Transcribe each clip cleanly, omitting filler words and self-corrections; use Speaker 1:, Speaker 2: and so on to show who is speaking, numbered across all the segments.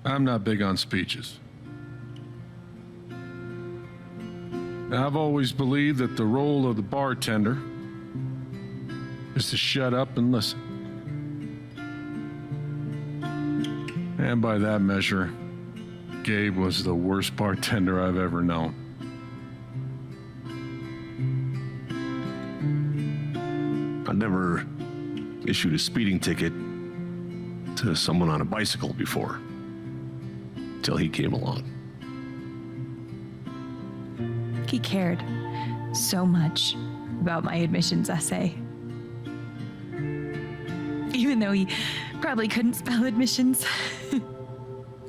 Speaker 1: I'm not big on speeches. I've always believed that the role of the bartender is to shut up and listen. And by that measure, Gabe was the worst bartender I've ever known.
Speaker 2: I never issued a speeding ticket to someone on a bicycle before, till he came along.
Speaker 3: He cared so much about my admissions essay. Even though he probably couldn't spell admissions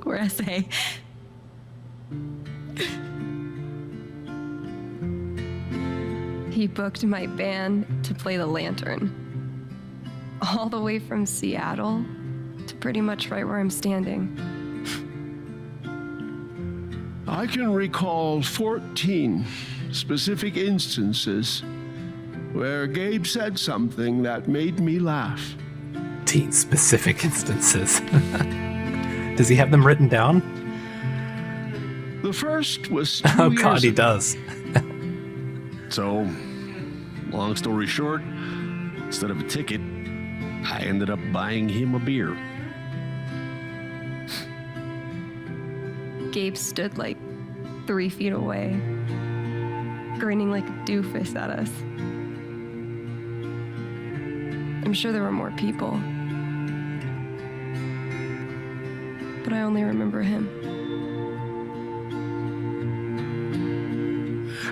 Speaker 3: or essay.
Speaker 4: He booked my band to play the lantern. All the way from Seattle to pretty much right where I'm standing.
Speaker 2: I can recall 14 specific instances where Gabe said something that made me laugh.
Speaker 5: 14 specific instances. Does he have them written down?
Speaker 2: The first was 2
Speaker 5: Oh
Speaker 2: years
Speaker 5: God, he
Speaker 2: ago.
Speaker 5: does.
Speaker 2: So, long story short, instead of a ticket, I ended up buying him a beer.
Speaker 4: Gabe stood like 3 feet away, grinning like a doofus at us. I'm sure there were more people, but I only remember him.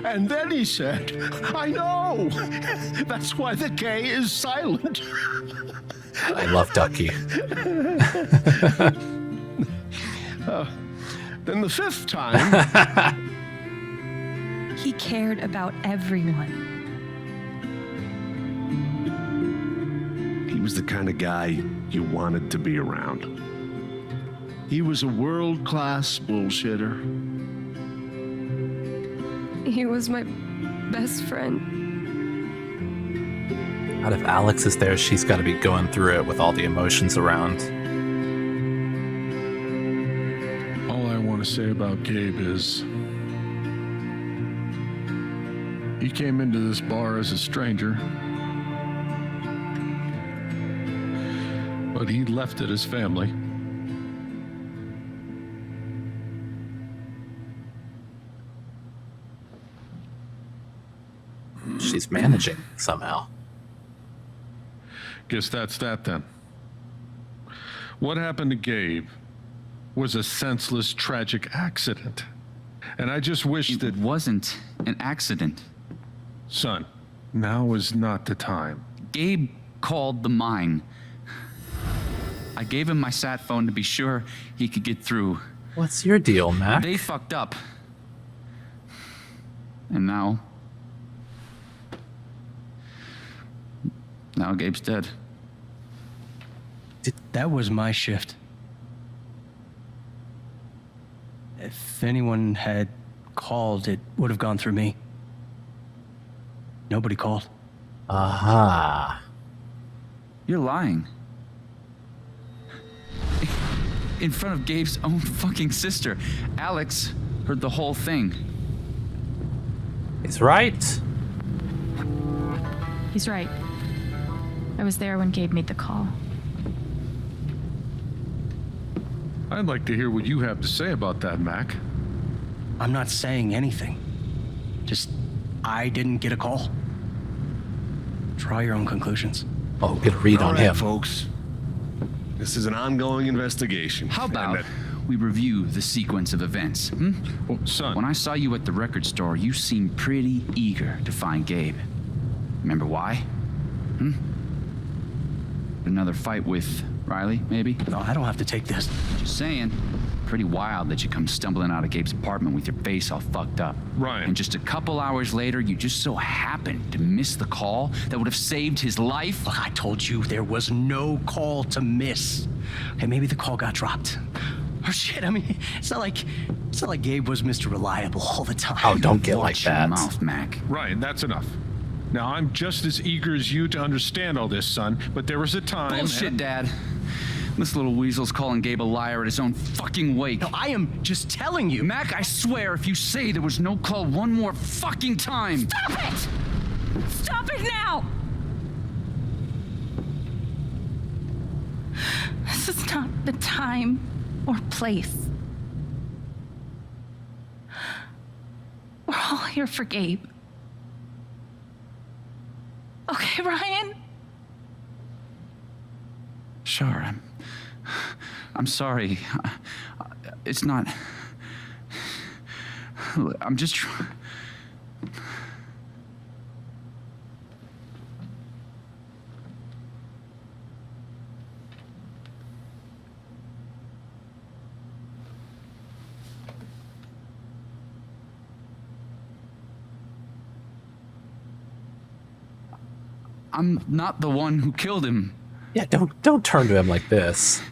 Speaker 2: And then he said, I know! That's why the K is silent.
Speaker 5: I love Ducky.
Speaker 2: Then the 5th time,
Speaker 3: He cared about everyone.
Speaker 2: he was the kind of guy you wanted to be around. He was a world-class bullshitter.
Speaker 4: He was my best friend.
Speaker 5: Out if Alex is there, she's got to be going through it with all the emotions around.
Speaker 1: All I want to say about Gabe is he came into this bar as a stranger, but he left it as family.
Speaker 5: She's managing somehow.
Speaker 1: Guess that's that then. What happened to Gabe was a senseless, tragic accident. And I just wish that...
Speaker 6: It wasn't an accident.
Speaker 1: Son, now is not the time.
Speaker 6: Gabe called the mine. I gave him my sat phone to be sure he could get through.
Speaker 5: What's your deal, Mac?
Speaker 6: They fucked up. And now Gabe's dead.
Speaker 7: That was my shift. If anyone had called, it would have gone through me. Nobody called.
Speaker 5: Aha.
Speaker 6: You're lying. In front of Gabe's own fucking sister. Alex heard the whole thing.
Speaker 5: He's right.
Speaker 3: He's right. I was there when Gabe made the call.
Speaker 1: I'd like to hear what you have to say about that, Mac.
Speaker 7: I'm not saying anything. Just, I didn't get a call. Draw your own conclusions.
Speaker 5: Oh, get a read
Speaker 2: all
Speaker 5: on
Speaker 2: right,
Speaker 5: him.
Speaker 2: folks. This is an ongoing investigation.
Speaker 6: How about
Speaker 2: And,
Speaker 6: we review the sequence of events? Hmm?
Speaker 1: Well, son,
Speaker 6: When I saw you at the record store, you seemed pretty eager to find Gabe. Remember why? Another fight with Riley, maybe?
Speaker 7: No, I don't have to take this.
Speaker 6: Just saying. Pretty wild that you come stumbling out of Gabe's apartment with your face all fucked up.
Speaker 1: Ryan.
Speaker 6: And just a couple hours later, you just so happened to miss the call that would have saved his life.
Speaker 7: Look, I told you there was no call to miss. Okay, maybe the call got dropped. Or shit, I mean, it's not like Gabe was Mr. Reliable all the time.
Speaker 5: Oh, don't get like
Speaker 6: Watch your
Speaker 5: that.
Speaker 6: mouth, Mac.
Speaker 1: Ryan, that's enough. Now, I'm just as eager as you to understand all this, son, but there was a time...
Speaker 6: Bullshit, Dad. This little weasel's calling Gabe a liar at his own fucking wake.
Speaker 7: No, I am just telling you.
Speaker 6: Mac, I swear, if you say there was no call one more fucking time...
Speaker 3: Stop it! Stop it now! This is not the time or place. We're all here for Gabe. Okay, Ryan?
Speaker 6: Sure, I'm sorry. It's not... I'm just trying... I'm not the one who killed him.
Speaker 5: Yeah, don't turn to him like this.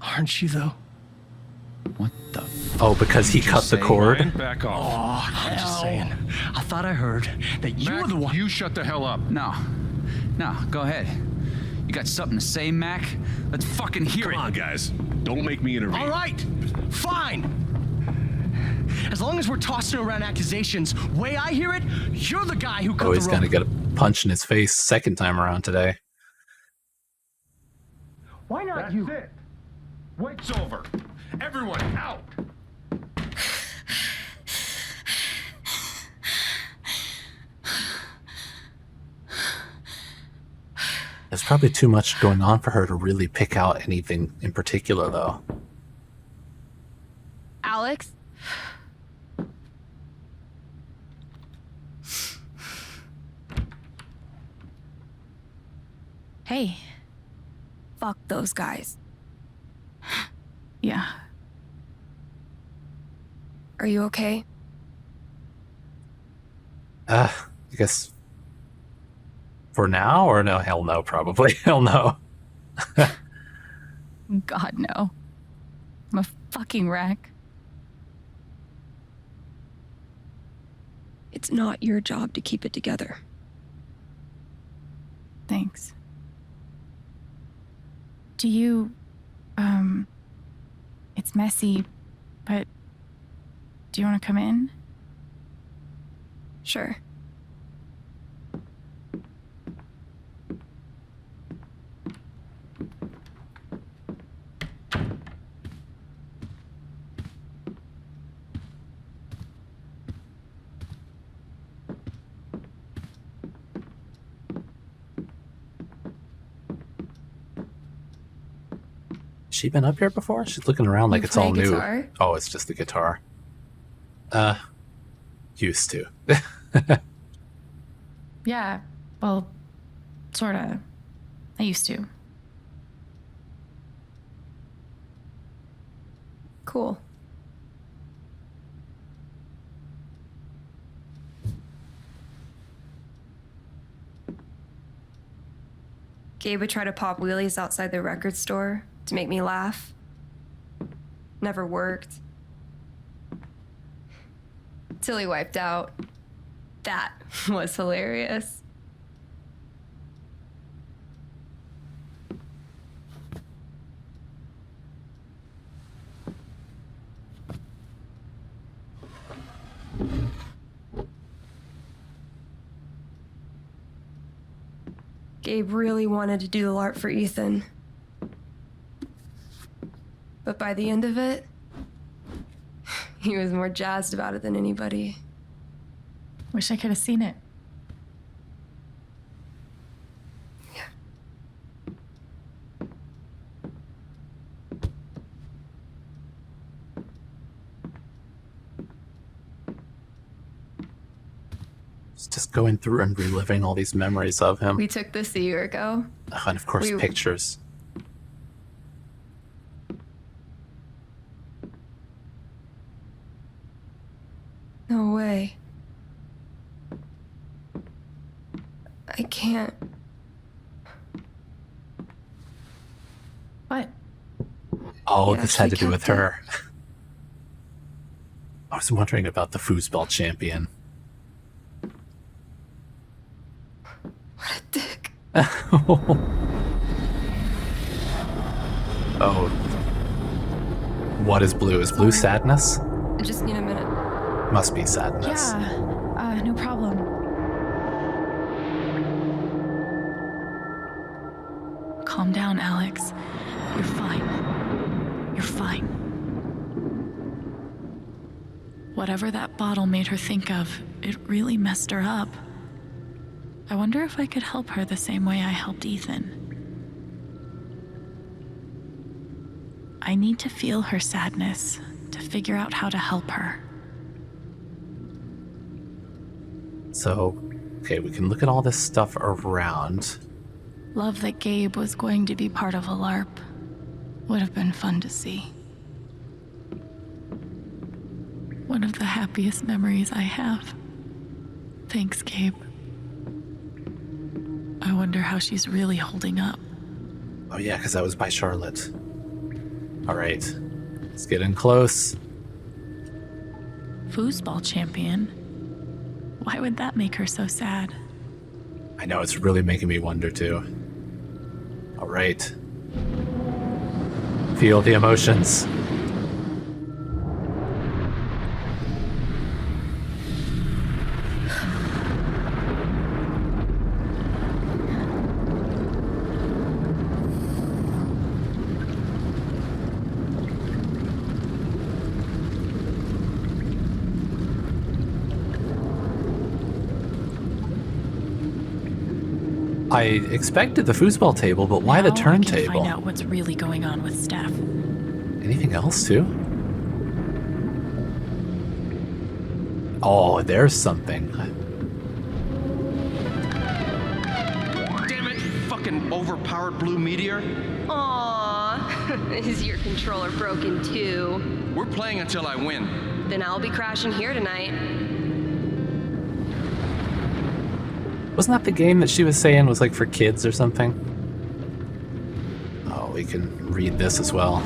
Speaker 7: Aren't you, though?
Speaker 6: What the...
Speaker 5: Oh, because he cut the cord?
Speaker 1: Ryan, back off.
Speaker 7: I'm just saying. I thought I heard that you
Speaker 1: Mac,
Speaker 7: were the one.
Speaker 1: you shut the hell up.
Speaker 6: No, go ahead. You got something to say, Mac? Let's fucking hear it.
Speaker 8: Come on, guys. Don't make me intervene.
Speaker 7: All right, fine. As long as we're tossing around accusations, way I hear it, you're the guy who cut
Speaker 5: Oh,
Speaker 7: the
Speaker 5: he's
Speaker 7: rope.
Speaker 5: gonna get a punch in his face second time around today.
Speaker 7: Why not
Speaker 1: That's
Speaker 7: you?
Speaker 1: it. Wait's over. Everyone out.
Speaker 5: There's probably too much going on for her to really pick out anything in particular, though.
Speaker 4: Alex?
Speaker 3: Hey.
Speaker 4: Fuck those guys.
Speaker 3: Yeah.
Speaker 4: Are you okay?
Speaker 5: I guess for now, or no? Hell no, probably. Hell no.
Speaker 3: God, no. I'm a fucking wreck.
Speaker 4: It's not your job to keep it together.
Speaker 3: Thanks. Do you, it's messy, but do you want to come in?
Speaker 4: Sure.
Speaker 5: She been up here before? She's looking around like
Speaker 4: You
Speaker 5: it's all
Speaker 4: play
Speaker 5: new.
Speaker 4: guitar?
Speaker 5: Oh, it's just the guitar. Used to.
Speaker 3: Yeah, well, sorta. I used to.
Speaker 4: Cool. Gabe would try to pop wheelies outside the record store to make me laugh. Never worked. Till he wiped out. That was hilarious. Gabe really wanted to do the LARP for Ethan. But by the end of it, he was more jazzed about it than anybody.
Speaker 3: Wish I could have seen it.
Speaker 5: It's just going through and reliving all these memories of him.
Speaker 4: We took this a year ago.
Speaker 5: And of course,
Speaker 4: we-
Speaker 5: pictures.
Speaker 4: No way. I can't.
Speaker 3: What?
Speaker 5: Oh,
Speaker 4: Yeah,
Speaker 5: this had
Speaker 4: she
Speaker 5: to do with
Speaker 4: kept it.
Speaker 5: her. I was wondering about the foosball champion.
Speaker 4: What a dick.
Speaker 5: Oh. What is blue? Is blue sadness?
Speaker 4: I just need a minute.
Speaker 5: Must be sadness.
Speaker 3: Yeah, no problem. Calm down, Alex. You're fine. You're fine. Whatever that bottle made her think of, it really messed her up. I wonder if I could help her the same way I helped Ethan. I need to feel her sadness to figure out how to help her.
Speaker 5: So, okay, we can look at all this stuff around.
Speaker 3: Love that Gabe was going to be part of a LARP. Would have been fun to see. One of the happiest memories I have. Thanks, Gabe. I wonder how she's really holding up.
Speaker 5: Oh yeah, because that was by Charlotte. All right, let's get in close.
Speaker 3: Foosball champion? Why would that make her so sad?
Speaker 5: I know, it's really making me wonder too. All right. Feel the emotions. I expected the foosball table, but why the
Speaker 3: Now I can
Speaker 5: turntable?
Speaker 3: find out what's really going on with Steph.
Speaker 5: Anything else too? Oh, there's something.
Speaker 9: Damn it, fucking overpowered blue meteor.
Speaker 4: Aww, is your controller broken too?
Speaker 9: We're playing until I win.
Speaker 4: Then I'll be crashing here tonight.
Speaker 5: Wasn't that the game that she was saying was like for kids or something? Oh, we can read this as well.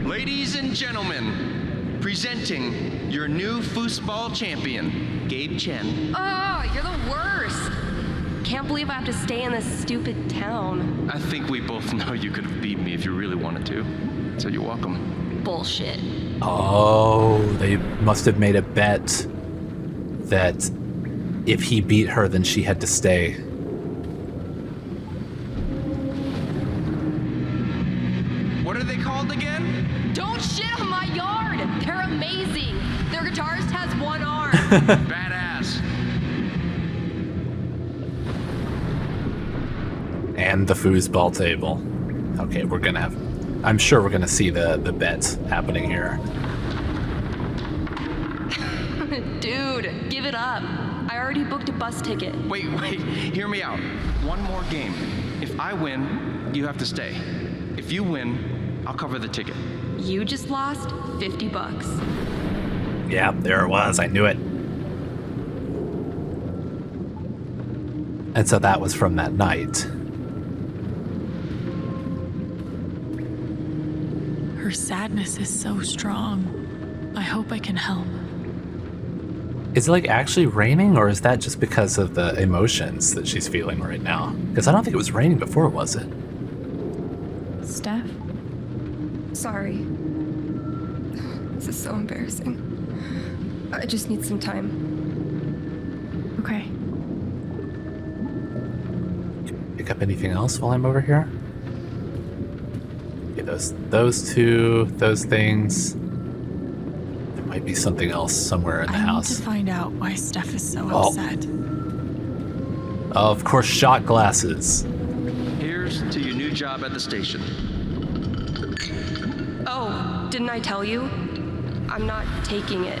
Speaker 9: Ladies and gentlemen, presenting your new foosball champion, Gabe Chen.
Speaker 4: Oh, you're the worst. Can't believe I have to stay in this stupid town.
Speaker 9: I think we both know you could have beat me if you really wanted to. So you're welcome.
Speaker 4: Bullshit.
Speaker 5: Oh, they must have made a bet that if he beat her, then she had to stay.
Speaker 9: What are they called again?
Speaker 4: Don't shit on my yard. They're amazing. Their guitarist has one arm.
Speaker 9: Badass.
Speaker 5: And the foosball table. Okay, we're gonna have... I'm sure we're gonna see the bets happening here.
Speaker 4: Dude, give it up. I already booked a bus ticket.
Speaker 9: Wait, hear me out. One more game. If I win, you have to stay. If you win, I'll cover the ticket.
Speaker 4: You just lost $50.
Speaker 5: Yeah, there it was. I knew it. And so that was from that night.
Speaker 3: Her sadness is so strong. I hope I can help.
Speaker 5: Is it like actually raining, or is that just because of the emotions that she's feeling right now? Because I don't think it was raining before, was it?
Speaker 3: Steph?
Speaker 4: Sorry. This is so embarrassing. I just need some time.
Speaker 3: Okay.
Speaker 5: Pick up anything else while I'm over here? Okay, those two, those things. There might be something else somewhere in the
Speaker 3: I
Speaker 5: house.
Speaker 3: need to find out why Steph is so
Speaker 5: Oh.
Speaker 3: upset.
Speaker 5: Of course, shot glasses.
Speaker 9: Here's to your new job at the station.
Speaker 4: Oh, didn't I tell you? I'm not taking it.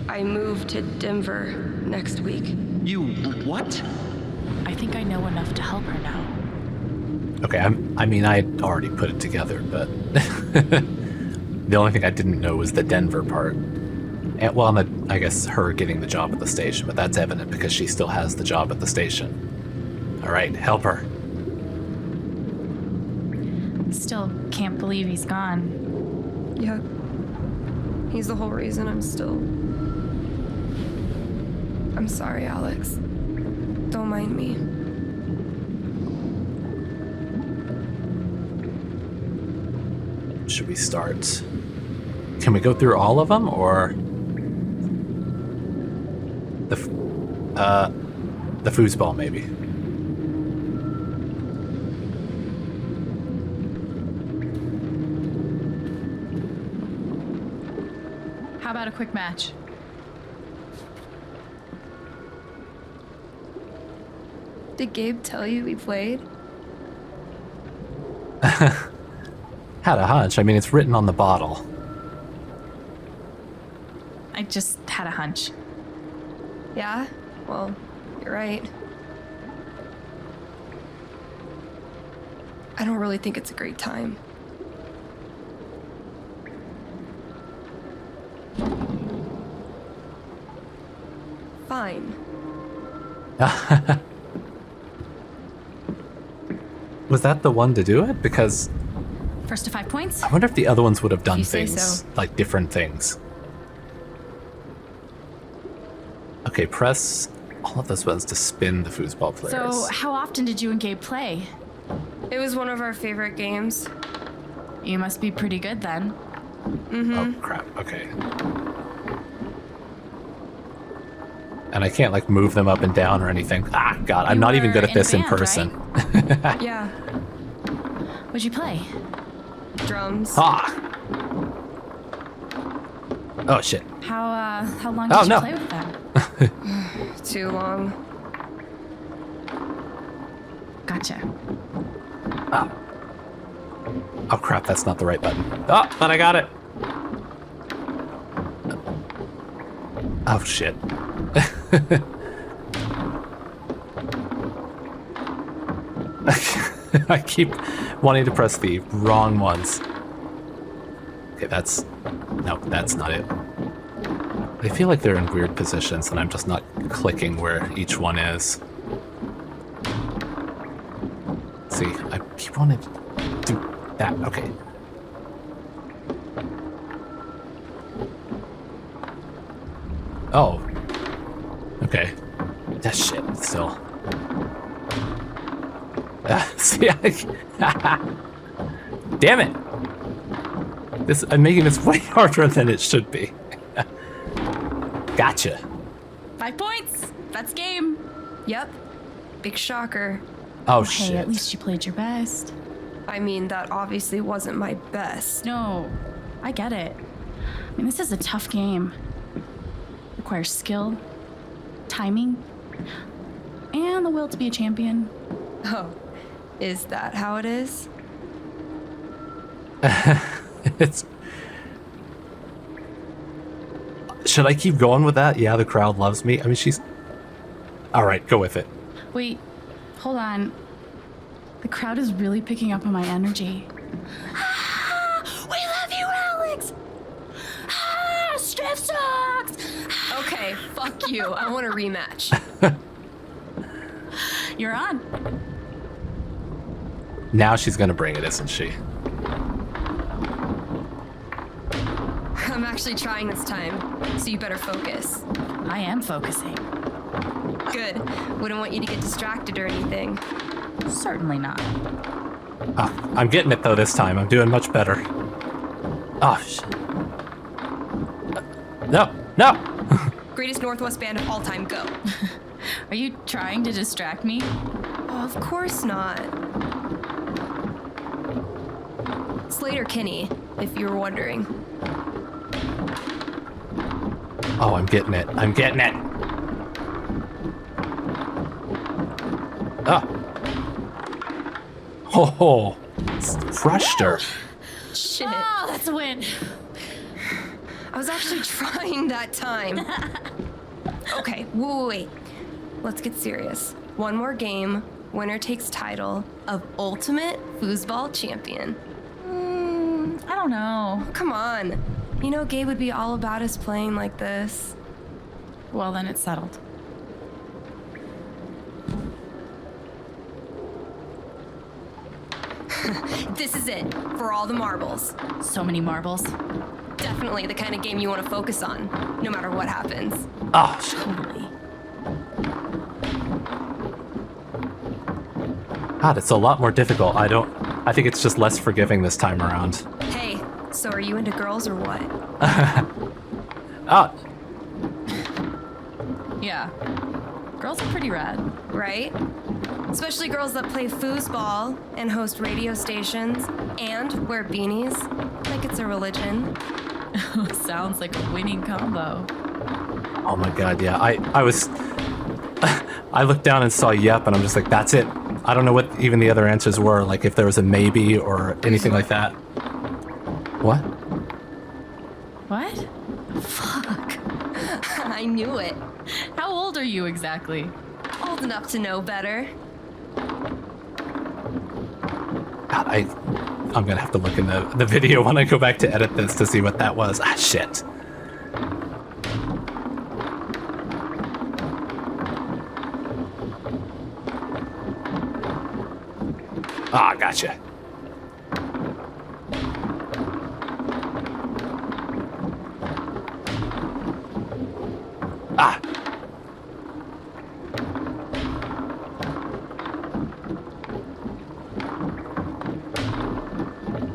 Speaker 4: I move to Denver next week.
Speaker 9: You what?
Speaker 3: I think I know enough to help her now.
Speaker 5: Okay, I mean, I had already put it together, but the only thing I didn't know was the Denver part. And, well, I guess her getting the job at the station, but that's evident because she still has the job at the station. All right, help her.
Speaker 3: Still can't believe he's gone.
Speaker 4: Yep. He's the whole reason I'm still... I'm sorry, Alex. Don't mind me.
Speaker 5: should we start? Can we go through all of them, or the foosball maybe?
Speaker 3: How about a quick match?
Speaker 4: Did Gabe tell you we played?
Speaker 5: Had a hunch. I mean, it's written on the bottle.
Speaker 3: I just had a hunch.
Speaker 4: Yeah? Well, you're right. I don't really think it's a great time. Fine.
Speaker 5: Was that the one to do it? Because
Speaker 3: First to 5 points?
Speaker 5: I wonder if the other ones would have done
Speaker 4: you say
Speaker 5: things,
Speaker 4: so.
Speaker 5: like different things. Okay, press all of those buttons to spin the foosball players.
Speaker 3: So, how often did you and Gabe play?
Speaker 4: It was one of our favorite games.
Speaker 3: You must be pretty good then.
Speaker 5: Oh, crap. Okay. And I can't, like, move them up and down or anything. Ah, God, I'm
Speaker 3: You
Speaker 5: not even
Speaker 3: were
Speaker 5: good at
Speaker 3: in a
Speaker 5: this in
Speaker 3: band,
Speaker 5: person.
Speaker 4: Yeah.
Speaker 3: What'd you play?
Speaker 4: Drums.
Speaker 5: Ah! Oh, shit.
Speaker 3: How long
Speaker 5: Oh,
Speaker 3: did you
Speaker 5: no.
Speaker 3: play with them?
Speaker 4: Too long.
Speaker 3: Gotcha.
Speaker 5: Oh. Oh, crap, that's not the right button. Oh, but I got it. Oh, shit. I keep wanting to press the wrong ones. Okay, that's... No, that's not it. I feel like they're in weird positions and I'm just not clicking where each one is. See, I keep wanting to do that. Okay. Oh. Okay. That shit, still. See, damn it! I'm making this way harder than it should be. Gotcha.
Speaker 3: 5 points! That's game!
Speaker 4: Yep. Big shocker.
Speaker 5: Oh,
Speaker 3: Hey,
Speaker 5: shit.
Speaker 3: at least you played your best.
Speaker 4: I mean, that obviously wasn't my best.
Speaker 3: No, I get it. I mean, this is a tough game. Requires skill, timing, and the will to be a champion.
Speaker 4: Oh, is that how it is?
Speaker 5: It's... Should I keep going with that? Yeah, the crowd loves me. I mean, she's... Alright, go with it.
Speaker 3: Wait, hold on. The crowd is really picking up on my energy. Ah, we love you, Alex! Ah, Striff sucks!
Speaker 4: Okay, fuck you. I want a rematch.
Speaker 3: You're on.
Speaker 5: Now she's gonna bring it, isn't she?
Speaker 4: I'm actually trying this time, so you better focus.
Speaker 3: I am focusing.
Speaker 4: Good. Wouldn't want you to get distracted or anything.
Speaker 3: Certainly not.
Speaker 5: Oh, I'm getting it, though, this time. I'm doing much better. Oh, shit. No, no!
Speaker 4: Greatest Northwest band of all time, go.
Speaker 3: Are you trying to distract me?
Speaker 4: Oh, of course not. Slater Kinney, if you were wondering.
Speaker 5: Oh, I'm getting it. I'm getting it. Ah. Oh, crushed her.
Speaker 4: Shit.
Speaker 3: Oh, that's a win.
Speaker 4: I was actually trying that time. Okay, wait. Let's get serious. One more game. Winner takes title of Ultimate Foosball Champion.
Speaker 3: I don't know.
Speaker 4: Come on. You know Gabe would be all about us playing like this.
Speaker 3: Well, then it's settled.
Speaker 4: This is it, for all the marbles.
Speaker 3: So many marbles.
Speaker 4: Definitely the kind of game you want to focus on, no matter what happens.
Speaker 5: Oh, shit.
Speaker 3: Totally.
Speaker 5: God, it's a lot more difficult. I think it's just less forgiving this time around.
Speaker 4: Hey, So are you into girls or what?
Speaker 5: Ah,
Speaker 3: Yeah. Girls are pretty rad.
Speaker 4: Right? Especially girls that play foosball and host radio stations and wear beanies like it's a religion.
Speaker 3: Sounds like a winning combo.
Speaker 5: oh my god, yeah. I was I looked down and saw yep, and I'm just like, that's it. I don't know what even the other answers were, like if there was a maybe or anything like that. What?
Speaker 3: What? Fuck.
Speaker 4: I knew it.
Speaker 3: How old are you exactly?
Speaker 4: Old enough to know better.
Speaker 5: God, I'm gonna have to look in the video when I go back to edit this to see what that was. Ah, shit. Ah, gotcha. Ah.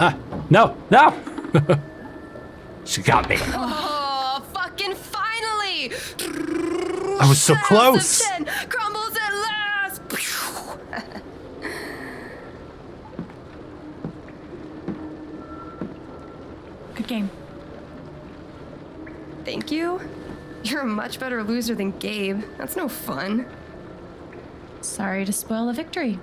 Speaker 5: Ah, no, no! She got me.
Speaker 4: Oh, fucking finally!
Speaker 5: I was so
Speaker 4: House
Speaker 5: close.
Speaker 4: of 10 crumbles at last!
Speaker 3: Good game.
Speaker 4: Thank you? You're a much better loser than Gabe. That's no fun.
Speaker 3: Sorry to spoil the victory.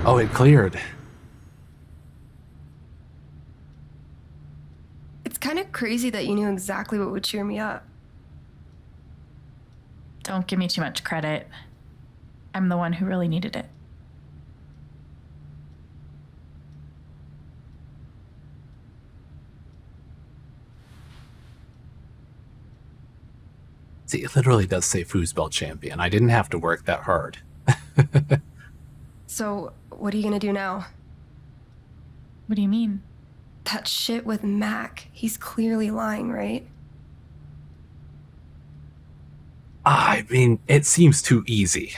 Speaker 5: Oh, it cleared.
Speaker 4: It's kind of crazy that you knew exactly what would cheer me up.
Speaker 3: Don't give me too much credit. I'm the one who really needed it.
Speaker 5: See, it literally does say Foosball champion. I didn't have to work that hard.
Speaker 4: So, what are you gonna do now?
Speaker 3: What do you mean?
Speaker 4: That shit with Mac. He's clearly lying, right?
Speaker 5: I mean, it seems too easy.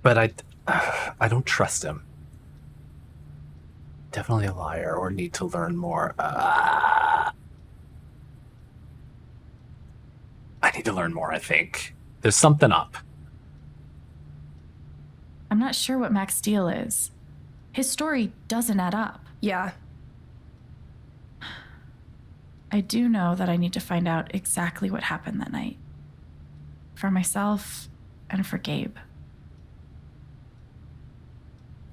Speaker 5: But I don't trust him. Definitely a liar or need to learn more. I need to learn more, I think. There's something up.
Speaker 3: I'm not sure what Mac's deal is. His story doesn't add up.
Speaker 4: Yeah.
Speaker 3: I do know that I need to find out exactly what happened that night. For myself and for Gabe.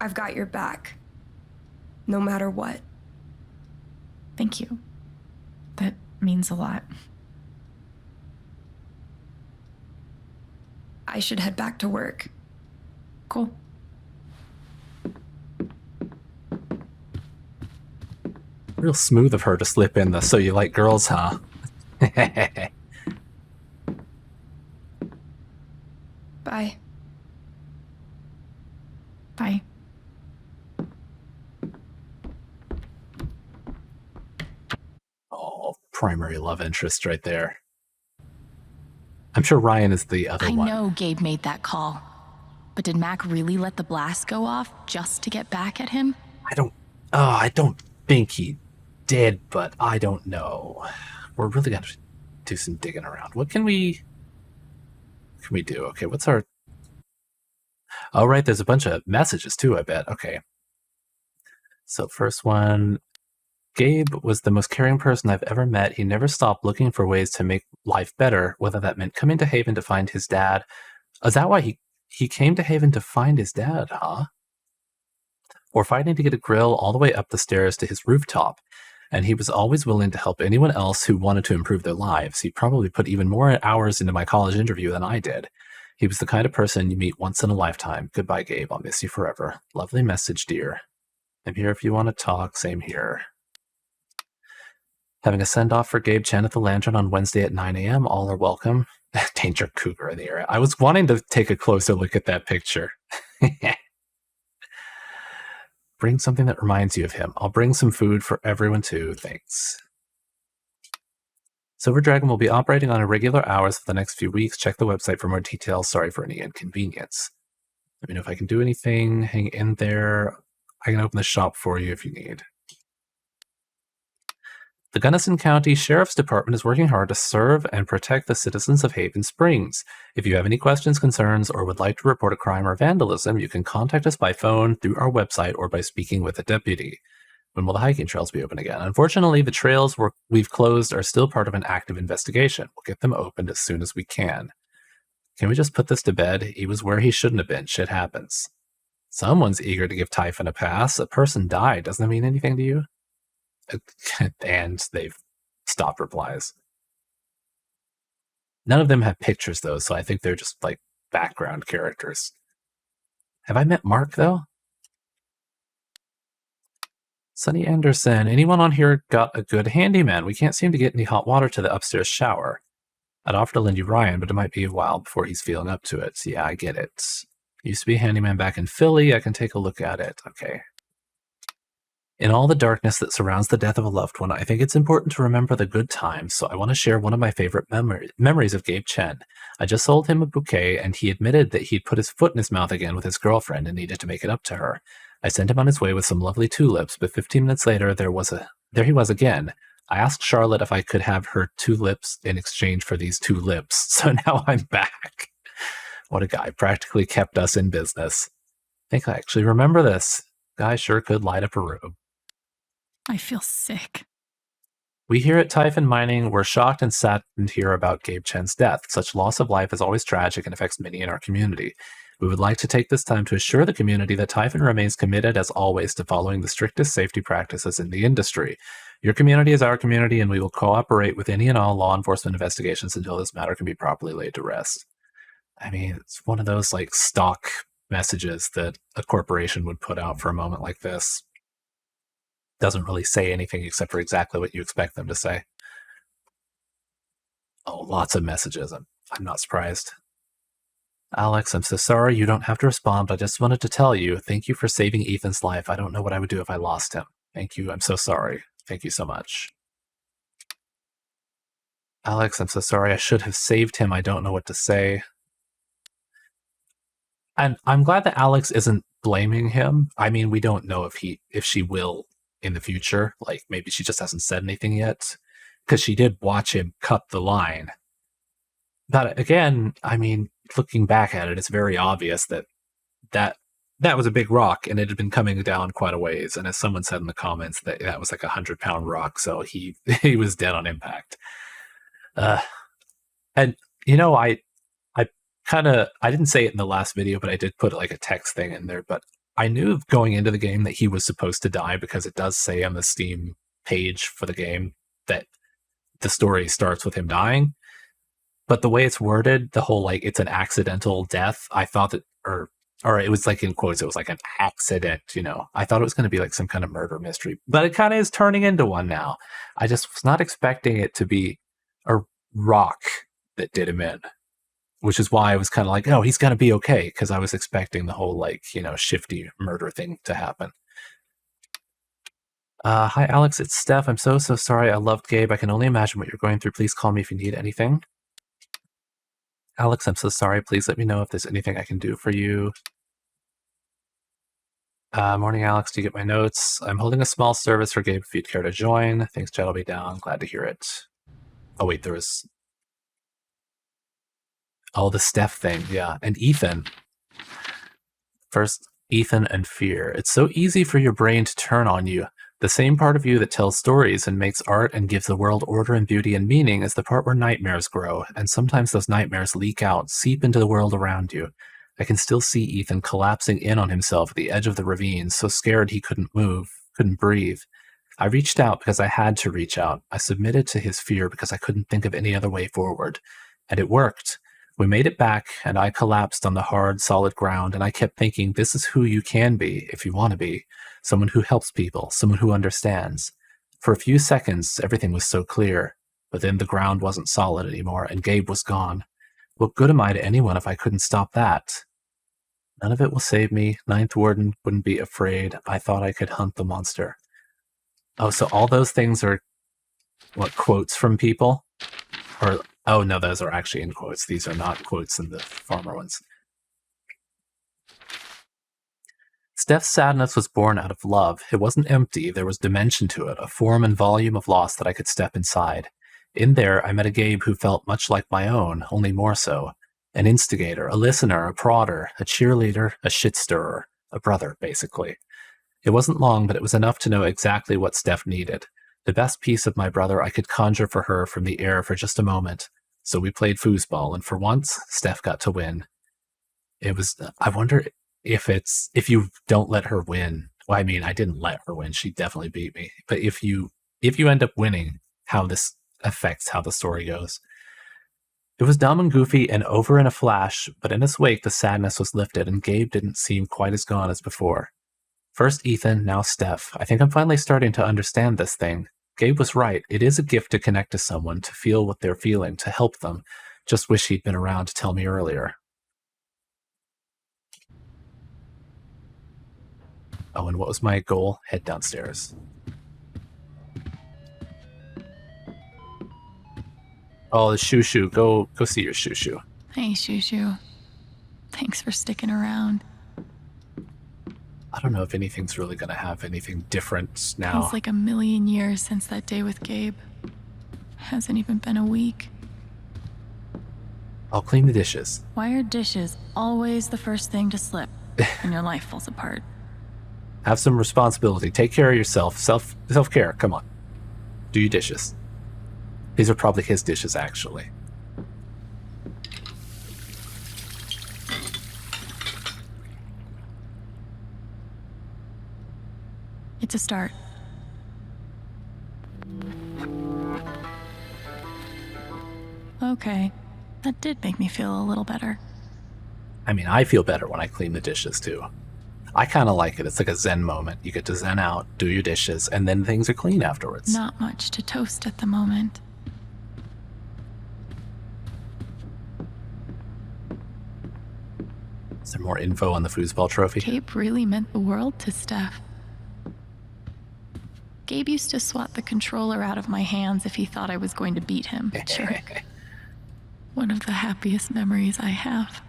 Speaker 4: I've got your back. No matter what.
Speaker 3: Thank you. That means a lot.
Speaker 4: I should head back to work.
Speaker 3: Cool.
Speaker 5: Real smooth of her to slip in the so you like girls, huh?
Speaker 4: Bye.
Speaker 3: Bye.
Speaker 5: Oh, primary love interest right there. I'm sure Ryan is the other
Speaker 10: I
Speaker 5: one.
Speaker 10: know Gabe made that call. But did Mac really let the blast go off just to get back at him?
Speaker 5: I don't think he did, but I don't know. We're really gonna do some digging around. What can we do? Okay, what's our... Oh, right, there's a bunch of messages too, I bet. Okay. So first one, Gabe was the most caring person I've ever met. He never stopped looking for ways to make life better, whether that meant coming to Haven to find his dad. Is that why he came to Haven to find his dad, huh? Or fighting to get a grill all the way up the stairs to his rooftop. And he was always willing to help anyone else who wanted to improve their lives. He probably put even more hours into my college interview than I did. He was the kind of person you meet once in a lifetime. Goodbye, Gabe. I'll miss you forever. Lovely message, dear. I'm here if you want to talk. Same here. Having a send-off for Gabe Chen at the Lantern on Wednesday at 9 a.m. All are welcome. Danger cougar in the area. I was wanting to take a closer look at that picture. Bring something that reminds you of him. I'll bring some food for everyone too. Thanks. Silver Dragon will be operating on irregular hours for the next few weeks. Check the website for more details. Sorry for any inconvenience. Let me know if I can do anything. Hang in there. I can open the shop for you if you need. The Gunnison County Sheriff's Department is working hard to serve and protect the citizens of Haven Springs. If you have any questions, concerns, or would like to report a crime or vandalism, you can contact us by phone, through our website, or by speaking with a deputy. When will the hiking trails be open again? Unfortunately, the trails we've closed are still part of an active investigation. We'll get them opened as soon as we can. Can we just put this to bed? He was where he shouldn't have been. Shit happens. Someone's eager to give Typhon a pass. A person died. Doesn't that mean anything to you? And they've stopped replies. None of them have pictures, though, so I think they're just, like, background characters. Have I met Mark, though? Sonny Anderson, anyone on here got a good handyman? We can't seem to get any hot water to the upstairs shower. I'd offer to lend you Ryan, but it might be a while before he's feeling up to it. Yeah, I get it. Used to be a handyman back in Philly. I can take a look at it. Okay. In all the darkness that surrounds the death of a loved one, I think it's important to remember the good times, so I want to share one of my favorite memories of Gabe Chen. I just sold him a bouquet, and he admitted that he'd put his foot in his mouth again with his girlfriend and needed to make it up to her. I sent him on his way with some lovely tulips, but 15 minutes later, there he was again. I asked Charlotte if I could have her tulips in exchange for these 2 lips, so now I'm back. What a guy, practically kept us in business. I think I actually remember this. Guy sure could light up a room.
Speaker 10: I feel sick.
Speaker 5: We here at Typhon Mining were shocked and saddened to hear about Gabe Chen's death. Such loss of life is always tragic and affects many in our community. We would like to take this time to assure the community that Typhon remains committed, as always, to following the strictest safety practices in the industry. Your community is our community, and we will cooperate with any and all law enforcement investigations until this matter can be properly laid to rest. I mean, it's one of those, like, stock messages that a corporation would put out for a moment like this. Doesn't really say anything except for exactly what you expect them to say. Oh, lots of messages. I'm not surprised. Alex, I'm so sorry. You don't have to respond, but I just wanted to tell you, thank you for saving Ethan's life. I don't know what I would do if I lost him. Thank you. I'm so sorry. Thank you so much. Alex, I'm so sorry. I should have saved him. I don't know what to say. And I'm glad that Alex isn't blaming him. I mean, we don't know if she will in the future. Like, maybe she just hasn't said anything yet, because she did watch him cut the line. But again, I mean, looking back at it, it's very obvious that was a big rock, and it had been coming down quite a ways. And as someone said in the comments, that was like a 100-pound rock, so he was dead on impact. And you know, I didn't say it in the last video, but I did put like a text thing in there. But I knew going into the game that he was supposed to die, because it does say on the Steam page for the game that the story starts with him dying. But the way it's worded, the whole, like, it's an accidental death, I thought that, or it was like in quotes, it was like an accident, you know. I thought it was going to be like some kind of murder mystery, but it kind of is turning into one now. I just was not expecting it to be a rock that did him in, which is why I was kind of like, oh, he's going to be okay, because I was expecting the whole, like, you know, shifty murder thing to happen. Hi, Alex, it's Steph. I'm so sorry. I loved Gabe. I can only imagine what you're going through. Please call me if you need anything. Alex, I'm so sorry. Please let me know if there's anything I can do for you. Morning, Alex. Do you get my notes? I'm holding a small service for Gabe if you'd care to join. Thanks, chat. I'll be down. Glad to hear it. Oh, wait, there was... Oh, the Steph thing. Yeah. And Ethan. First, Ethan and fear. It's so easy for your brain to turn on you. The same part of you that tells stories and makes art and gives the world order and beauty and meaning is the part where nightmares grow, and sometimes those nightmares leak out, seep into the world around you. I can still see Ethan collapsing in on himself at the edge of the ravine, so scared he couldn't move, couldn't breathe. I reached out because I had to reach out. I submitted to his fear because I couldn't think of any other way forward. And it worked. We made it back, and I collapsed on the hard, solid ground, and I kept thinking, this is who you can be, if you want to be. Someone who helps people, someone who understands. For a few seconds, everything was so clear, but then the ground wasn't solid anymore, and Gabe was gone. What good am I to anyone if I couldn't stop that? None of it will save me. Ninth Warden wouldn't be afraid. I thought I could hunt the monster. Oh, so all those things are, what, quotes from people? Or, oh no, those are actually in quotes. These are not quotes in the former ones. Steph's sadness was born out of love. It wasn't empty. There was dimension to it, a form and volume of loss that I could step inside. In there, I met a Gabe who felt much like my own, only more so. An instigator, a listener, a prodder, a cheerleader, a shit stirrer. A brother, basically. It wasn't long, but it was enough to know exactly what Steph needed. The best piece of my brother I could conjure for her from the air for just a moment. So we played foosball, and for once, Steph got to win. It was, I wonder if you don't let her win. Well, I mean, I didn't let her win. She definitely beat me. But if you end up winning, how this affects how the story goes. It was dumb and goofy and over in a flash, but in its wake, the sadness was lifted, and Gabe didn't seem quite as gone as before. First Ethan, now Steph. I think I'm finally starting to understand this thing. Gabe was right. It is a gift to connect to someone, to feel what they're feeling, to help them. Just wish he'd been around to tell me earlier. Oh, and what was my goal? Head downstairs. Oh, the shoo-shoo. Go see your shoo-shoo.
Speaker 10: Hey, Shoo-Shoo. Thanks for sticking around.
Speaker 5: I don't know if anything's really going to have anything different now.
Speaker 10: It's like a million years since that day with Gabe. Hasn't even been a week.
Speaker 5: I'll clean the dishes.
Speaker 10: Why are dishes always the first thing to slip when your life falls apart?
Speaker 5: Have some responsibility. Take care of yourself. Self-care. Come on. Do your dishes. These are probably his dishes, actually.
Speaker 10: It's a start. Okay, that did make me feel a little better.
Speaker 5: I mean, I feel better when I clean the dishes, too. I kind of like it. It's like a zen moment. You get to zen out, do your dishes, and then things are clean afterwards.
Speaker 10: Not much to toast at the moment.
Speaker 5: Is there more info on the foosball trophy?
Speaker 10: Gabe really meant the world to Steph. Gabe used to swat the controller out of my hands if he thought I was going to beat him. Jerk. One of the happiest memories I have.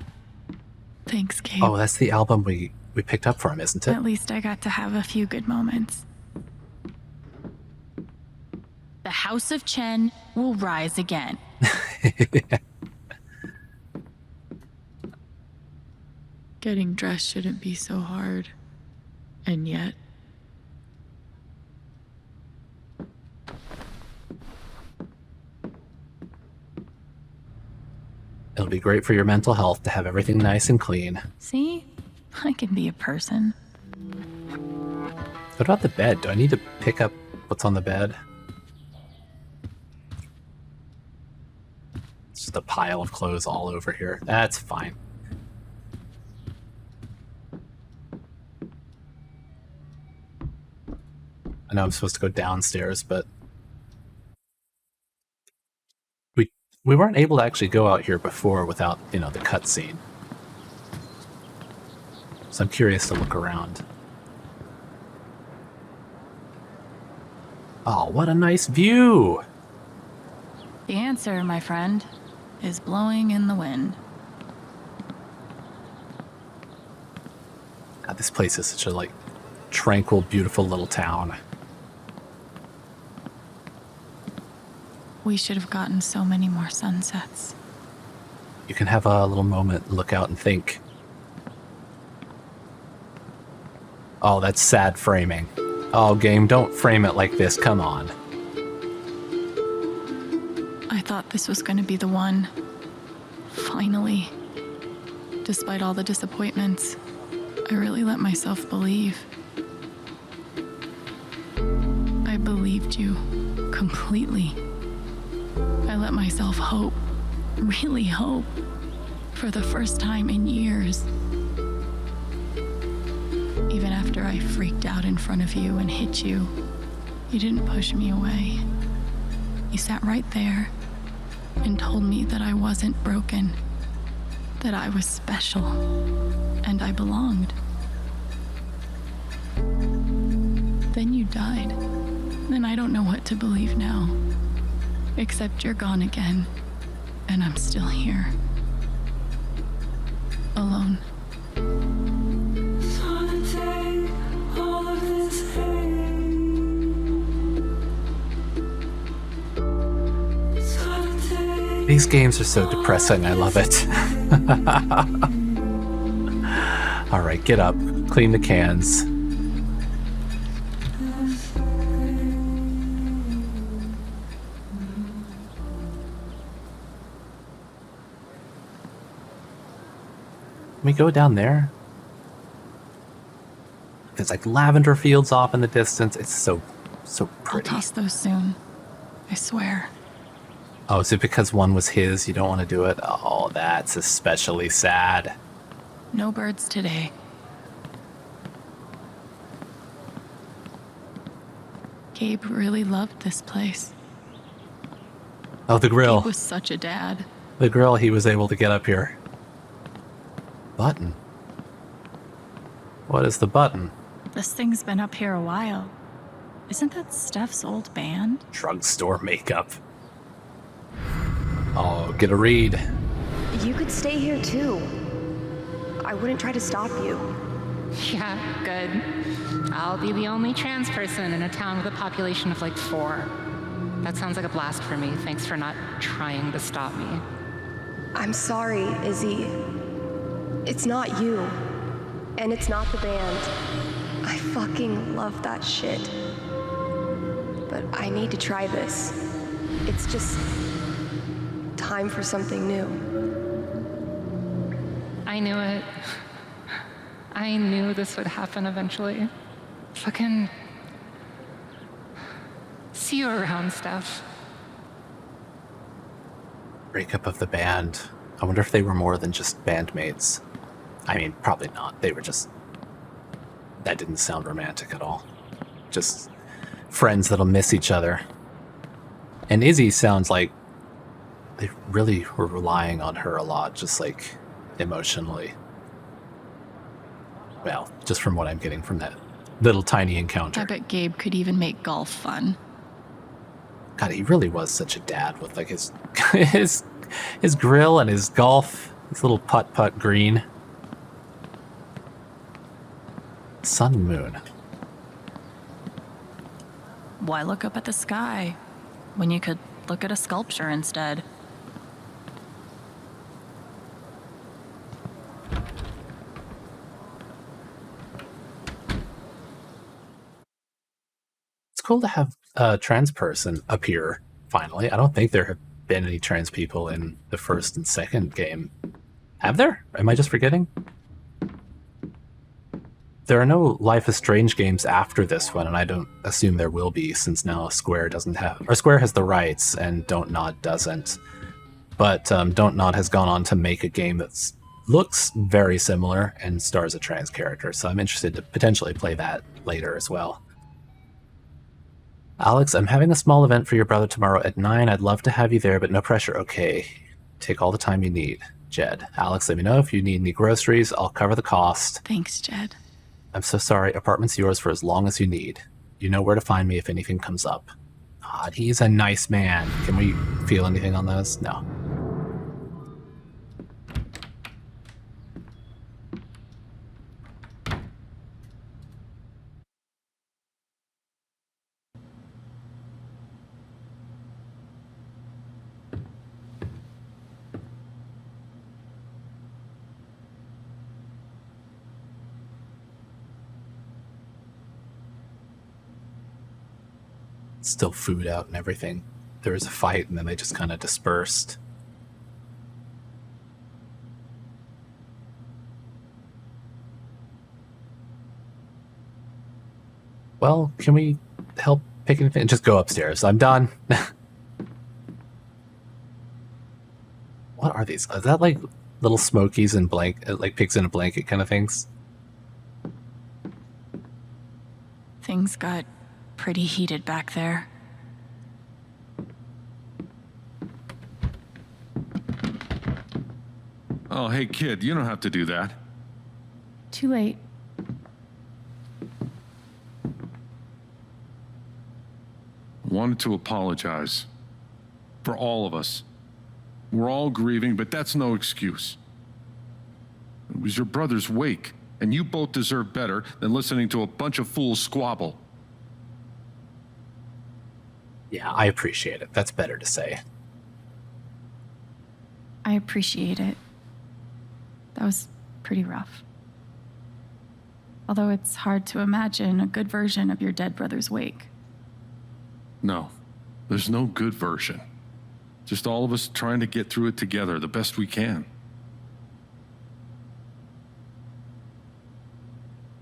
Speaker 10: Thanks, Gabe.
Speaker 5: Oh, that's the album we picked up for him, isn't it?
Speaker 10: At least I got to have a few good moments. The House of Chen will rise again. Getting dressed shouldn't be so hard. And yet...
Speaker 5: It'll be great for your mental health to have everything nice and clean.
Speaker 10: See? I can be a person.
Speaker 5: What about the bed? Do I need to pick up what's on the bed? It's just a pile of clothes all over here. That's fine. I know I'm supposed to go downstairs, but we weren't able to actually go out here before without, the cutscene. So I'm curious to look around. Oh, what a nice view!
Speaker 10: The answer, my friend, is blowing in the wind.
Speaker 5: God, this place is such a, tranquil, beautiful little town.
Speaker 10: We should have gotten so many more sunsets.
Speaker 5: You can have a little moment, look out and think. Oh, that's sad framing. Oh, game, don't frame it like this, come on.
Speaker 10: I thought this was going to be the one. Finally. Despite all the disappointments, I really let myself believe. I believed you completely. I let myself hope, really hope, for the first time in years. Even after I freaked out in front of you and hit you, you didn't push me away. You sat right there and told me that I wasn't broken, that I was special, and I belonged. Then you died, and I don't know what to believe now. Except you're gone again, and I'm still here. Alone.
Speaker 5: These games are so depressing, I love it. Alright, get up. Clean the cans. Can we go down there? There's like lavender fields off in the distance. It's so
Speaker 10: I'll
Speaker 5: pretty.
Speaker 10: toss those soon. I swear.
Speaker 5: Oh, is it because one was his? You don't want to do it? Oh, that's especially sad.
Speaker 10: No birds today. Gabe really loved this place.
Speaker 5: Oh, the grill.
Speaker 10: Gabe was such a dad.
Speaker 5: The grill, he was able to get up here. Button. What is the button?
Speaker 10: This thing's been up here a while. Isn't that Steph's old band?
Speaker 5: Drugstore makeup. Oh, get a read.
Speaker 11: You could stay here too. I wouldn't try to stop you.
Speaker 12: Yeah, good. I'll be the only trans person in a town with a population of like 4. That sounds like a blast for me. Thanks for not trying to stop me.
Speaker 11: I'm sorry, Izzy. It's not you. And it's not the band. I fucking love that shit. But I need to try this. It's just time for something new.
Speaker 12: I knew it. I knew this would happen eventually. Fucking see you around, Steph.
Speaker 5: Breakup of the band. I wonder if they were more than just bandmates. I mean, probably not. They were just... That didn't sound romantic at all. Just friends that'll miss each other. And Izzy sounds like they really were relying on her a lot, just like emotionally. Well, just from what I'm getting from that little tiny encounter.
Speaker 10: I bet Gabe could even make golf fun.
Speaker 5: God, he really was such a dad with like his his grill and his golf, his little putt-putt green. Sun and moon.
Speaker 10: Why look up at the sky when you could look at a sculpture instead?
Speaker 5: It's cool to have a trans person appear, finally. I don't think there have been any trans people in the first and second game. Have there? Am I just forgetting? There are no Life is Strange games after this one, and I don't assume there will be, since now Square doesn't have... Or Square has the rights, and Don't Nod doesn't. But Don't Nod has gone on to make a game that looks very similar and stars a trans character, so I'm interested to potentially play that later as well. Alex, I'm having a small event for your brother tomorrow at 9. I'd love to have you there, but no pressure. Okay. Take all the time you need. Jed. Alex, let me know if you need any groceries. I'll cover the cost.
Speaker 10: Thanks, Jed.
Speaker 5: I'm so sorry. Apartment's yours for as long as you need. You know where to find me if anything comes up. God, he's a nice man. Can we feel anything on those? No. Still food out and everything. There was a fight and then they just kind of dispersed. Well, can we help pick anything? Just go upstairs. I'm done. What are these? Is that like little smokies and like pigs in a blanket kind of things?
Speaker 10: Things got pretty heated back there.
Speaker 1: Oh, hey, kid, you don't have to do that.
Speaker 3: Too late.
Speaker 1: Wanted to apologize. for all of us. We're all grieving, but that's no excuse. It was your brother's wake, and you both deserve better than listening to a bunch of fools squabble.
Speaker 5: Yeah, I appreciate it. That's better to say.
Speaker 3: I appreciate it. That was pretty rough. Although it's hard to imagine a good version of your dead brother's wake.
Speaker 1: No, there's no good version. Just all of us trying to get through it together the best we can.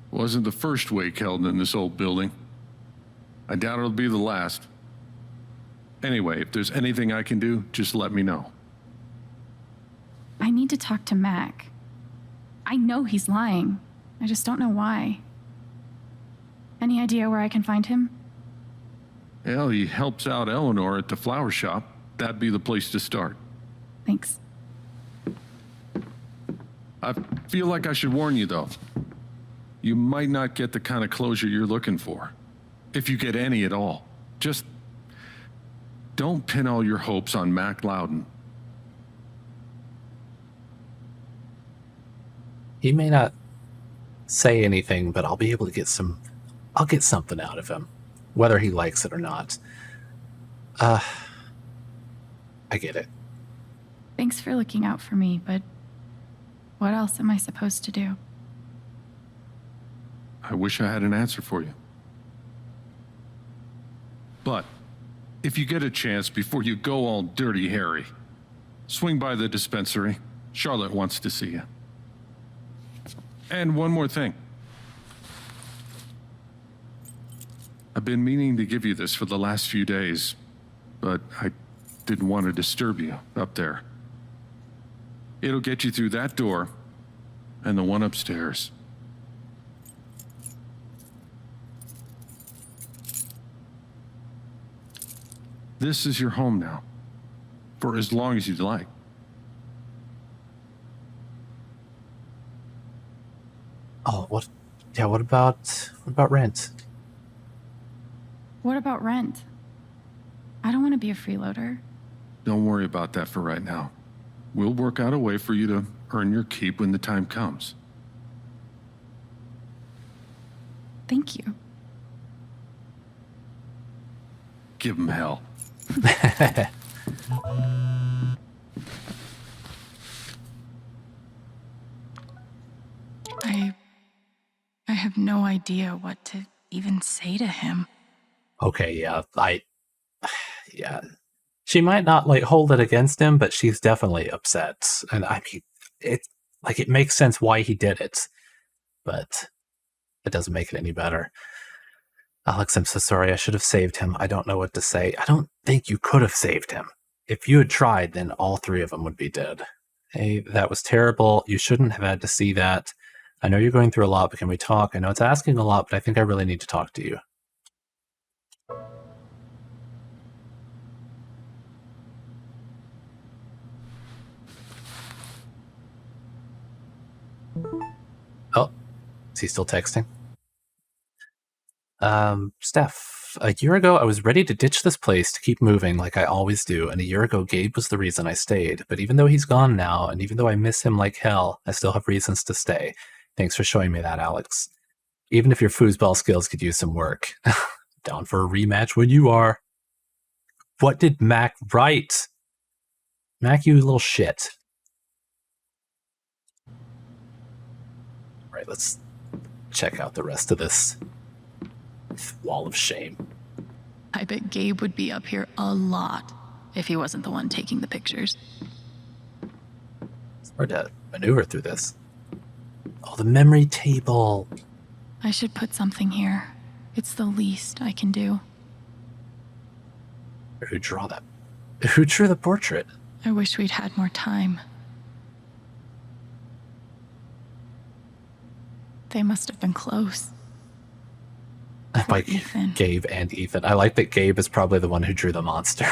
Speaker 1: Wasn't the first wake held in this old building. I doubt it'll be the last. Anyway, if there's anything I can do, just let me know.
Speaker 3: I need to talk to Mac. I know he's lying. I just don't know why. Any idea where I can find him?
Speaker 1: Well, he helps out Eleanor at the flower shop. That'd be the place to start.
Speaker 3: Thanks.
Speaker 1: I feel like I should warn you, though. You might not get the kind of closure you're looking for. If you get any at all. Just don't pin all your hopes on Mac Loudon.
Speaker 5: He may not say anything, but I'll be able to get I'll get something out of him, whether he likes it or not. I get it.
Speaker 3: Thanks for looking out for me, but what else am I supposed to do?
Speaker 1: I wish I had an answer for you. But if you get a chance before you go all dirty Harry, swing by the dispensary. Charlotte wants to see you. And one more thing. I've been meaning to give you this for the last few days, but I didn't want to disturb you up there. It'll get you through that door and the one upstairs. This is your home now, for as long as you'd like.
Speaker 5: Oh, what? Yeah, what about rent?
Speaker 3: What about rent? I don't want to be a freeloader.
Speaker 1: Don't worry about that for right now. We'll work out a way for you to earn your keep when the time comes.
Speaker 3: Thank you.
Speaker 1: Give him hell.
Speaker 10: I have no idea what to even say to him.
Speaker 5: Okay, yeah, yeah. She might not like hold it against him, but she's definitely upset. And I mean, it makes sense why he did it, but it doesn't make it any better. Alex, I'm so sorry. I should have saved him. I don't know what to say. I don't think you could have saved him. If you had tried, then all three of them would be dead. Hey, that was terrible. You shouldn't have had to see that. I know you're going through a lot, but can we talk? I know it's asking a lot, but I think I really need to talk to you. Oh, is he still texting? Steph, a year ago I was ready to ditch this place to keep moving like I always do, and a year ago Gabe was the reason I stayed. But even though he's gone now, and even though I miss him like hell, I still have reasons to stay. Thanks for showing me that, Alex. Even if your foosball skills could use some work. Down for a rematch when you are. What did Mac write? Mac, you little shit. Alright, let's check out the rest of this wall of shame.
Speaker 10: I bet Gabe would be up here a lot if he wasn't the one taking the pictures.
Speaker 5: It's hard to maneuver through this. Oh, the memory table.
Speaker 10: I should put something here. It's the least I can do.
Speaker 5: Who drew that? Who drew the portrait?
Speaker 10: I wish we'd had more time. They must have been close.
Speaker 5: Like
Speaker 10: Ethan.
Speaker 5: Gabe and Ethan. I like that Gabe is probably the one who drew the monster.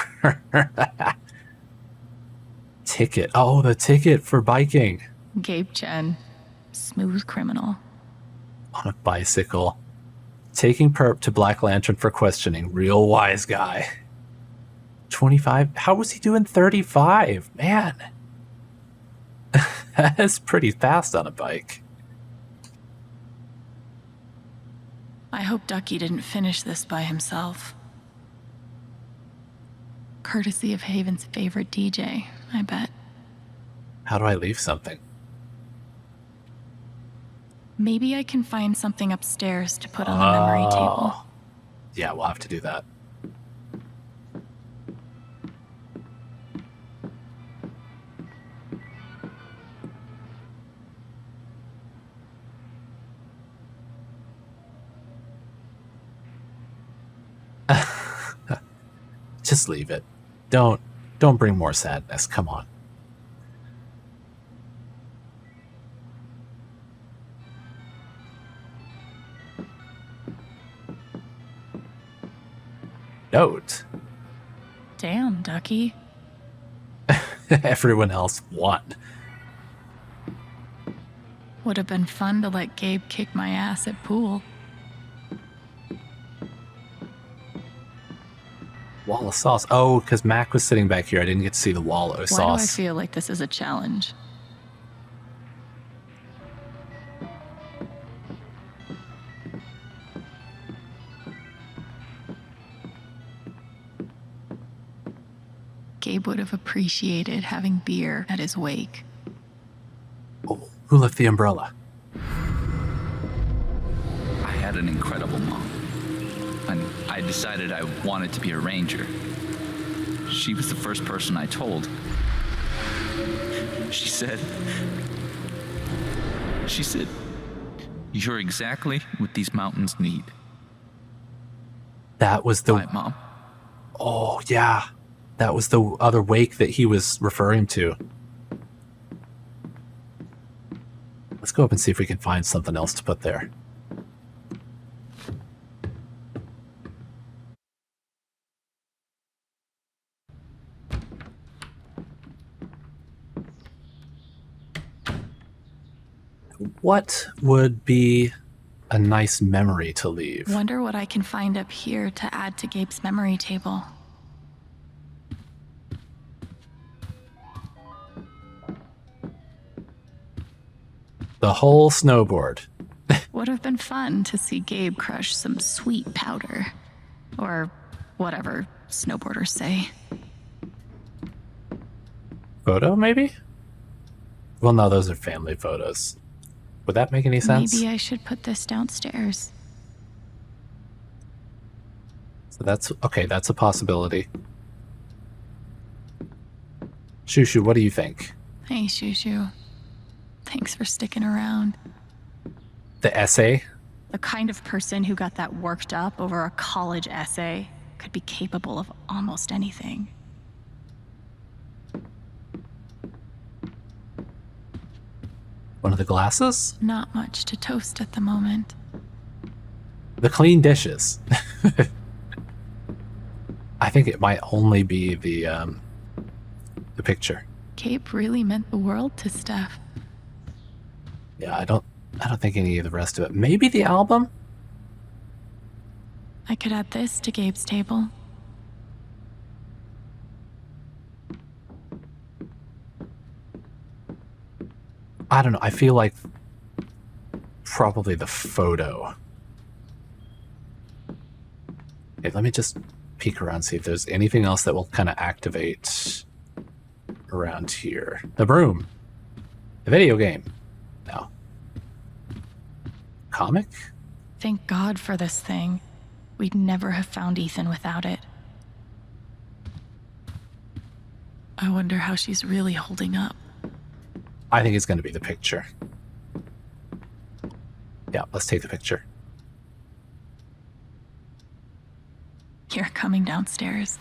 Speaker 5: Ticket. Oh, the ticket for biking.
Speaker 10: Gabe Chen. Smooth criminal.
Speaker 5: On a bicycle. Taking perp to Black Lantern for questioning. Real wise guy. 25? How was he doing 35? Man. That's pretty fast on a bike.
Speaker 10: I hope Ducky didn't finish this by himself. Courtesy of Haven's favorite DJ, I bet.
Speaker 5: How do I leave something?
Speaker 10: Maybe I can find something upstairs to put on the memory table.
Speaker 5: Yeah, we'll have to do that. Just leave it. Don't bring more sadness. Come on. Note.
Speaker 10: Damn, Ducky.
Speaker 5: Everyone else won.
Speaker 10: Would have been fun to let Gabe kick my ass at pool.
Speaker 5: Wall of sauce. Oh, because Mac was sitting back here. I didn't get to see the wall of sauce.
Speaker 10: Why do I feel like this is a challenge? Gabe would have appreciated having beer at his wake.
Speaker 5: Oh, who left the umbrella?
Speaker 6: I had an incredible mom, and I decided I wanted to be a ranger. She was the first person I told. She said, "You're exactly what these mountains need."
Speaker 5: That was the...
Speaker 6: Bye, Mom.
Speaker 5: Oh, yeah. That was the other wake that he was referring to. Let's go up and see if we can find something else to put there. What would be a nice memory to leave?
Speaker 10: Wonder what I can find up here to add to Gabe's memory table.
Speaker 5: The whole snowboard.
Speaker 10: Would have been fun to see Gabe crush some sweet powder. Or whatever snowboarders say.
Speaker 5: Photo, maybe? Well, no, those are family photos. Would that make any sense?
Speaker 10: Maybe I should put this downstairs.
Speaker 5: So that's... Okay, that's a possibility. Shushu, what do you think?
Speaker 10: Hey, Shushu. Thanks for sticking around.
Speaker 5: The essay?
Speaker 10: The kind of person who got that worked up over a college essay could be capable of almost anything.
Speaker 5: One of the glasses?
Speaker 10: Not much to toast at the moment.
Speaker 5: The clean dishes. I think it might only be the picture.
Speaker 10: Gabe really meant the world to Steph.
Speaker 5: Yeah, I don't think any of the rest of it. Maybe the album?
Speaker 10: I could add this to Gabe's table.
Speaker 5: I don't know. I feel like probably the photo. Okay, let me just peek around, see if there's anything else that will kind of activate around here. The broom. The video game. No. Comic?
Speaker 10: Thank God for this thing. We'd never have found Ethan without it. I wonder how she's really holding up.
Speaker 5: I think it's going to be the picture. Yeah, let's take the picture.
Speaker 10: You're coming downstairs.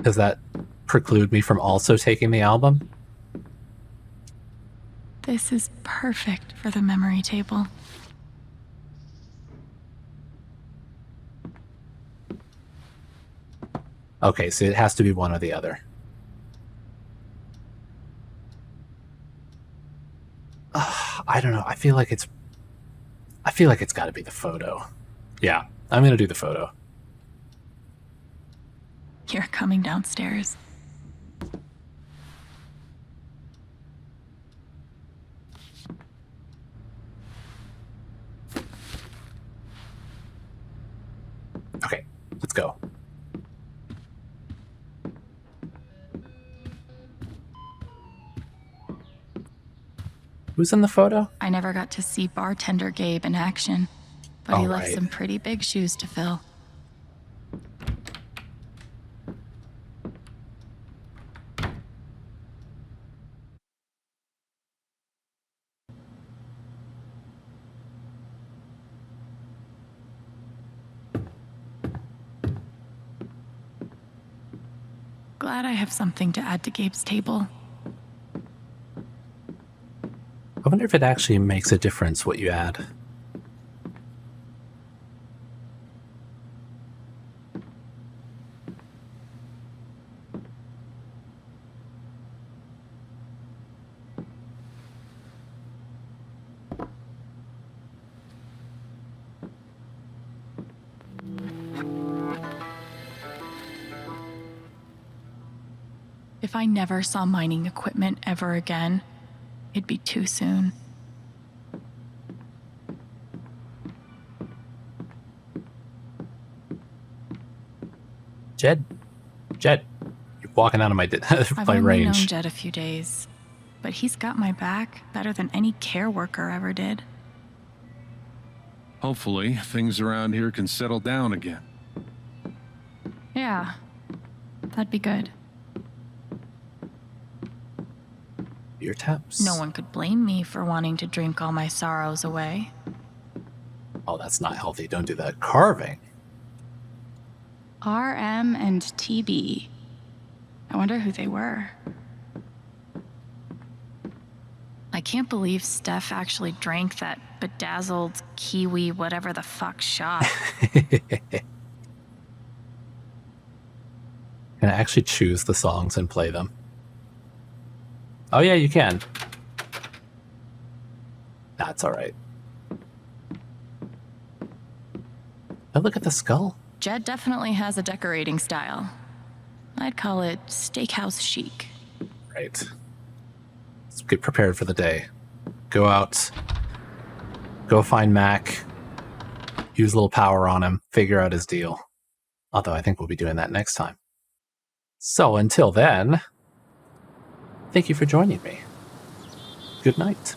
Speaker 5: Does that preclude me from also taking the album?
Speaker 10: This is perfect for the memory table.
Speaker 5: Okay, so it has to be one or the other. I don't know. I feel like it's got to be the photo. Yeah, I'm gonna do the photo.
Speaker 10: You're coming downstairs.
Speaker 5: Okay, let's go. Who's in the photo?
Speaker 10: I never got to see bartender Gabe in action, but he
Speaker 5: Oh,
Speaker 10: left
Speaker 5: right.
Speaker 10: some pretty big shoes to fill. Glad I have something to add to Gabe's table.
Speaker 5: I wonder if it actually makes a difference what you add.
Speaker 10: If I never saw mining equipment ever again, it'd be too soon.
Speaker 5: Jed, you're walking out of my
Speaker 10: I've
Speaker 5: my
Speaker 10: only known
Speaker 5: range.
Speaker 10: Jed a few days, but he's got my back better than any care worker ever did.
Speaker 1: Hopefully, things around here can settle down again.
Speaker 10: Yeah, that'd be good.
Speaker 5: Beer taps.
Speaker 10: No one could blame me for wanting to drink all my sorrows away.
Speaker 5: Oh, that's not healthy. Don't do that. Carving.
Speaker 10: RM and TB. I wonder who they were. I can't believe Steph actually drank that bedazzled kiwi whatever the fuck shot.
Speaker 5: Can I actually choose the songs and play them? Oh yeah, you can. That's all right. Oh, look at the skull.
Speaker 10: Jed definitely has a decorating style. I'd call it steakhouse chic.
Speaker 5: Right. Let's get prepared for the day. Go out. Go find Mac. Use a little power on him. Figure out his deal. Although I think we'll be doing that next time. So until then, thank you for joining me. Good night.